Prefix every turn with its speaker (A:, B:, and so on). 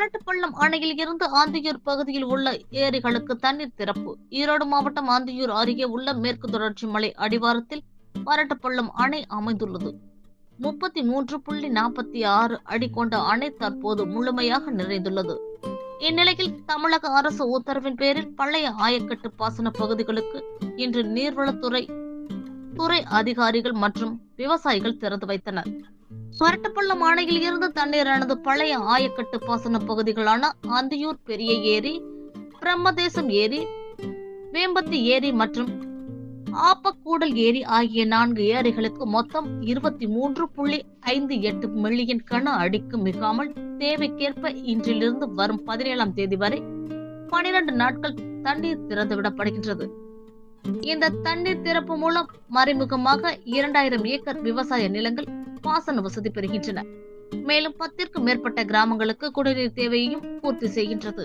A: வரட்டுப்பள்ளம் அணையில் இருந்து ஆந்தியூர் பகுதியில் உள்ள ஏரிகளுக்கு தண்ணீர் திறப்பு. ஈரோடு மாவட்டம் ஆந்தியூர் அருகே உள்ள மேற்கு தொடர்ச்சி மலை அடிவாரத்தில் வரட்டுப்பள்ளம் அணை அமைந்துள்ளது. 33.46 அடி கொண்ட அணை தற்போது முழுமையாக நிறைந்துள்ளது. இந்நிலையில் தமிழக அரசு உத்தரவின் பேரில் பழைய ஆயக்கட்டு பாசன பகுதிகளுக்கு இன்று நீர்வளத்துறை அதிகாரிகள் மற்றும் விவசாயிகள் திறந்து வைத்தனர். வரட்டுப்பள்ளம் அணையில் இருந்து தண்ணீரானது பழைய ஆயக்கட்டு பாசன பகுதிகளான ஆந்தியூர் பெரிய ஏரி, பிரம்மதேசம் ஏரி, வேம்பத்தி ஏரி மற்றும் ஆப்பக்கூடல் ஏரி ஆகிய 4 ஏரிகளுக்கு மொத்தம் 23.58 மில்லியன் கன அடிக்கு மிகாமல் தேவைக்கேற்ப இன்றிலிருந்து வரும் 17ஆம் தேதி வரை 12 நாட்கள் தண்ணீர் திறந்துவிடப்படுகின்றது. இந்த தண்ணீர் திறப்பு மூலம் மறைமுகமாக 2000 ஏக்கர் விவசாய நிலங்கள் பாசன வசதி பெறுகின்றன. மேலும் 10க்கும் மேற்பட்ட கிராமங்களுக்கு குடிநீர் தேவையையும் பூர்த்தி செய்கின்றது.